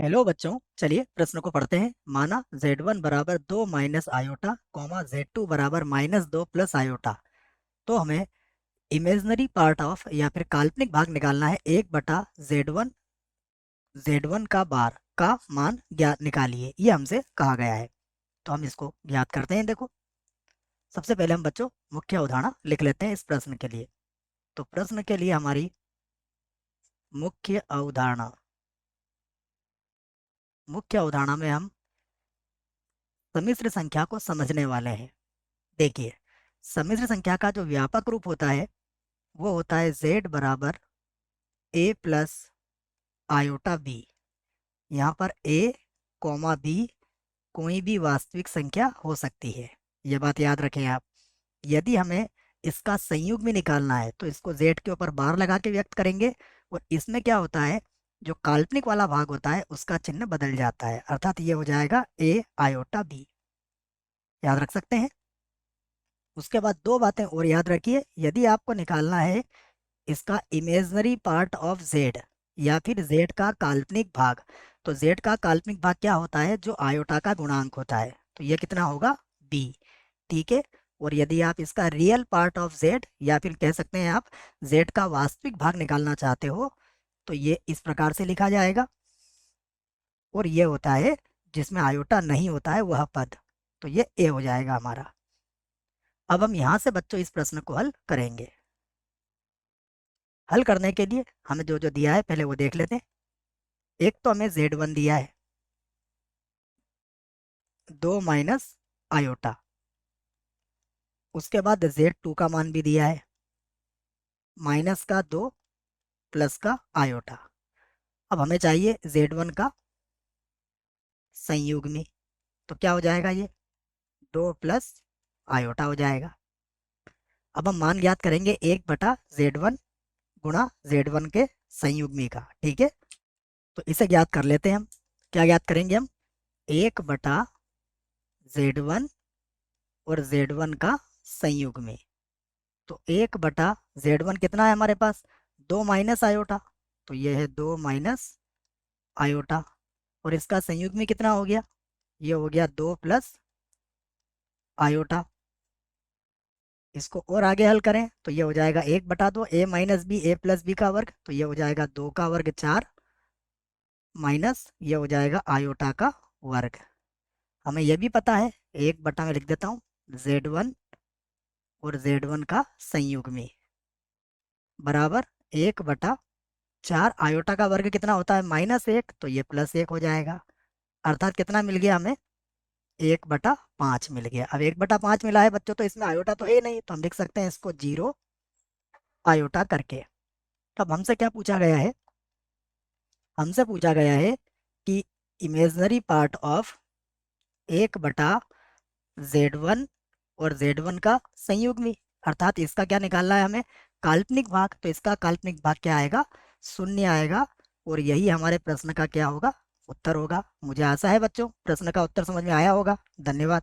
Hello बच्चों, चलिए प्रश्न को पढ़ते हैं। माना z1 बराबर 2 माइनस आयोटा कॉमा z2 बराबर -2 प्लस आयोटा। तो हमें इमेजनरी पार्ट ऑफ या फिर काल्पनिक भाग निकालना है। 1/z1 का बार का मान ज्ञात निकालिए, ये हमसे कहा गया है। तो हम इसको ज्ञात करते हैं। देखो, सबसे पहले हम बच्चों मुख्य अवधारणा लिख लेते हैं इस प्रश्न के लिए। तो प्रश्न के लिए हमारी मुख्य अवधारणा में हम सम्मिश्र संख्या को समझने वाले हैं। देखिए, सम्मिश्र संख्या का जो व्यापक रूप होता है वो होता है z बराबर a प्लस आयोटा b। यहाँ पर a कॉमा b कोई भी वास्तविक संख्या हो सकती है, ये बात याद रखें आप। यदि हमें इसका संयुग्म भी निकालना है तो इसको z के ऊपर बार लगा के व्यक्त करेंगे, और इसमें क्या होता है, जो काल्पनिक वाला भाग होता है उसका चिन्ह बदल जाता है, अर्थात ये हो जाएगा a आयोटा b। याद रख सकते हैं। उसके बाद दो बातें और याद रखिए। यदि आपको निकालना है इसका इमेजनरी पार्ट ऑफ z या फिर z का काल्पनिक भाग, तो z का काल्पनिक भाग क्या होता है, जो आयोटा का गुणांक होता है, तो ये कितना होगा b। ठीक है। और यदि आप इसका रियल पार्ट ऑफ z या फिर कह सकते हैं आप z का वास्तविक भाग निकालना चाहते हो, तो ये इस प्रकार से लिखा जाएगा। और ये होता है जिसमें आयोटा नहीं होता है वह पद, तो ये a हो जाएगा हमारा। अब हम यहाँ से बच्चों इस प्रश्न को हल करेंगे। हल करने के लिए हमें जो जो दिया है पहले वो देख लेते हैं। एक तो हमें z1 दिया है 2 माइनस आयोटा, उसके बाद z2 का मान भी दिया है माइनस का 2 प्लस का आयोटा। अब हमें चाहिए z1 का संयुग्मी, तो क्या हो जाएगा, ये 2 प्लस आयोटा हो जाएगा। अब हम मान ज्ञात करेंगे 1/z1 गुणा z1 के संयुग्मी का। ठीक है, तो इसे ज्ञात कर लेते हैं हम। क्या ज्ञात करेंगे हम, 1/z1 और z1 का संयुग्मी। तो 1/z1 कितना है हमारे पास, 2 माइनस आयोटा, तो ये है 2 माइनस आयोटा। और इसका संयुग्मी कितना हो गया, ये हो गया 2 प्लस आयोटा। इसको और आगे हल करें तो ये हो जाएगा 1/2 a minus b a plus b का वर्ग, तो ये हो जाएगा 2 का वर्ग 4 माइनस ये हो जाएगा आयोटा का वर्ग। हमें यह भी पता है, 1/, में लिख देता हूँ z1 और z1 का संयुग्मी बराबर 1/4। आयोटा का वर्ग कितना होता है, -1, तो ये +1 हो जाएगा। अर्थात कितना मिल गया हमें, 1/5 मिल गया। अब 1/5 मिला है बच्चों, तो इसमें आयोटा तो है नहीं, तो हम लिख सकते हैं इसको 0 आयोटा करके। तब हमसे क्या पूछा गया है, हमसे पूछा गया है कि इमेजनरी पार्ट ऑफ 1/z1 और z1 का संयुग्मी, अर्थात इसका क्या निकालना है हमें, काल्पनिक भाग। तो इसका काल्पनिक भाग क्या आएगा, 0 आएगा। और यही हमारे प्रश्न का क्या होगा, उत्तर होगा। मुझे आशा है बच्चों प्रश्न का उत्तर समझ में आया होगा। धन्यवाद।